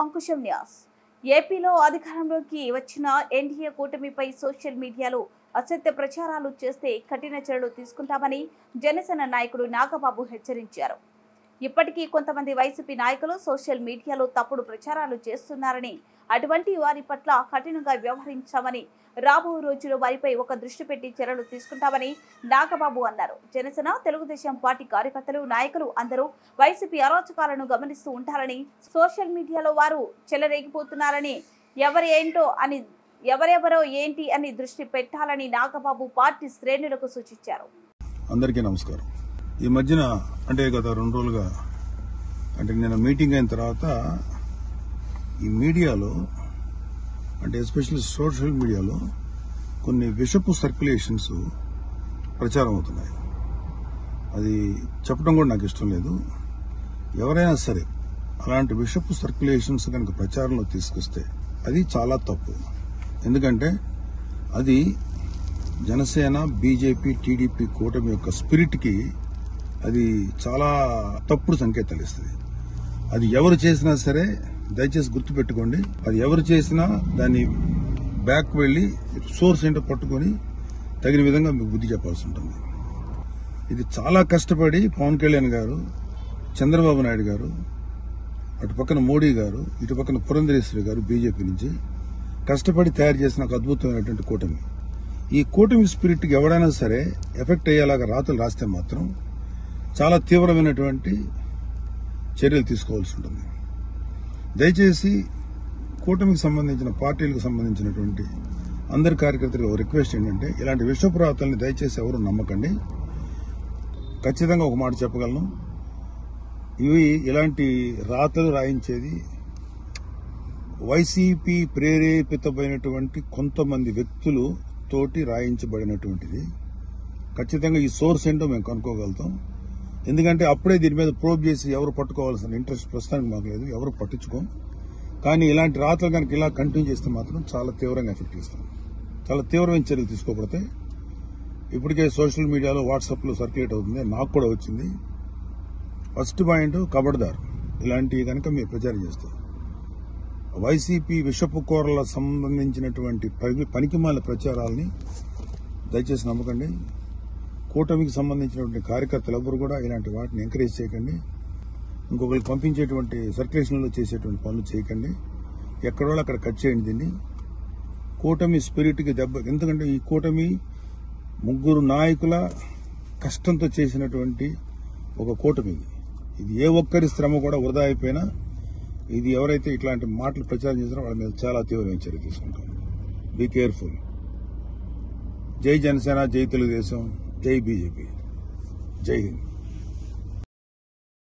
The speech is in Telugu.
అంకుశం న్యాస్. ఏపీలో అధికారంలోకి వచ్చిన ఎన్డీఏ కూటమిపై సోషల్ మీడియాలో అసత్య ప్రచారాలు చేస్తే కఠిన చర్యలు తీసుకుంటామని జనసేన నాయకుడు నాగబాబు హెచ్చరించారు. ఇప్పటికీ కొంతమంది వైసీపీ నాయకులు సోషల్ మీడియాలో తప్పుడు ప్రచారాలు చేస్తున్నారని, అటువంటి వారి పట్ల కఠినంగా వ్యవహరించామని, రాబో రోజుల్లో వారిపై ఒక దృష్టి పెట్టి చర్యలు తీసుకుంటామని నాగబాబు అన్నారు. జనసేన తెలుగుదేశం పార్టీ కార్యకర్తలు, నాయకులు అందరూ వైసీపీ అరాచకాలను గమనిస్తూ ఉంటారని, సోషల్ మీడియాలో వారు చెలరేగిపోతున్నారని, ఎవరెవరో ఏంటి అని దృష్టి పెట్టాలని నాగబాబు పార్టీ శ్రేణులకు సూచించారు. అందరికీ నమస్కారం. ఈ మధ్యన అంటే గత 2 రోజులుగా అంటే నేను మీటింగ్ అయిన తర్వాత ఈ మీడియాలో అంటే ఎస్పెషల్లీ సోషల్ మీడియాలో కొన్ని విషపు సర్క్యులేషన్స్ ప్రచారం అవుతున్నాయి. అది చెప్పడం కూడా నాకు ఇష్టం లేదు. ఎవరైనా సరే అలాంటి విషపు సర్క్యులేషన్స్ కనుక ప్రచారంలో తీసుకొస్తే అది చాలా తప్పు. ఎందుకంటే అది జనసేన, బీజేపీ, టీడీపీ కూటమి యొక్క స్పిరిట్కి అది చాలా తప్పుడు సంకేతాలు ఇస్తుంది. అది ఎవరు చేసినా సరే దయచేసి గుర్తుపెట్టుకోండి. అది ఎవరు చేసినా దాన్ని బ్యాక్ వెళ్లి సోర్స్ ఏంటో పట్టుకొని తగిన విధంగా మీకు బుద్ధి చెప్పాల్సి ఉంటుంది. ఇది చాలా కష్టపడి పవన్ కళ్యాణ్ గారు, చంద్రబాబు నాయుడు గారు, అటు పక్కన మోడీ గారు, ఇటు పక్కన పురంధరేశ్వరి గారు బీజేపీ నుంచి కష్టపడి తయారు చేసిన ఒక అద్భుతమైనటువంటి కూటమి. ఈ కూటమి స్పిరిట్కి ఎవరైనా సరే ఎఫెక్ట్ అయ్యేలాగా రాతలు రాస్తే మాత్రం చాలా తీవ్రమైనటువంటి చర్యలు తీసుకోవాల్సి ఉంటుంది. దయచేసి కూటమికి సంబంధించిన పార్టీలకు సంబంధించినటువంటి అందరి కార్యకర్తలకు రిక్వెస్ట్ ఏంటంటే ఇలాంటి విషపు రాతల్ని దయచేసి ఎవరు నమ్మకండి. ఖచ్చితంగా ఒక మాట చెప్పగలను, ఇలాంటి రాతలు రాయించేది వైసీపీ ప్రేరేపితమైనటువంటి కొంతమంది వ్యక్తులు తోటి రాయించబడినటువంటిది. ఖచ్చితంగా ఈ సోర్స్ ఏంటో మేము కనుక్కోగలుగుతాం. ఎందుకంటే అప్పుడే దీని మీద ప్రోబ్ చేసి ఎవరు పట్టుకోవాల్సిన ఇంట్రెస్ట్ ప్రస్తుతానికి మాకు లేదు, ఎవరు పట్టించుకోం. కానీ ఇలాంటి రాతలు కనుక ఇలా కంటిన్యూ చేస్తే మాత్రం చాలా తీవ్రంగా ఎఫెక్ట్ చేస్తాం. చాలా తీవ్రమైన చర్యలు తీసుకోబడితే ఇప్పటికే సోషల్ మీడియాలో వాట్సాప్లో సర్క్యులేట్ అవుతుంది, నాకు కూడా వచ్చింది. ఫస్ట్ పాయింట్ ఖబర్దార్, ఇలాంటివి కనుక మీరు ప్రచారం చేస్తారు. వైసీపీ విషపు కూరల సంబంధించినటువంటి పనికిమాల ప్రచారాలని దయచేసి నమ్మకండి. కూటమికి సంబంధించినటువంటి కార్యకర్తలు ఎవరు కూడా ఇలాంటి వాటిని ఎంకరేజ్ చేయకండి. ఇంకొకరికి పంపించేటువంటి సర్క్యులేషన్లో చేసేటువంటి పనులు చేయకండి. ఎక్కడో అక్కడ కట్ చేయండి దీన్ని. కూటమి స్పిరిట్కి దెబ్బ. ఎందుకంటే ఈ కూటమి 3 నాయకుల కష్టంతో చేసినటువంటి ఒక కూటమి. ఇది ఏ ఒక్కరి శ్రమ కూడా వృధా అయిపోయినా ఇది ఎవరైతే ఇట్లాంటి మాటలు ప్రచారం చేస్తారో వాళ్ళ మీద చాలా తీవ్రమైన చర్య తీసుకుంటాం. Be careful. జై జనసేన, జై తెలుగుదేశం, జై బీజేపీ, జై హింద్.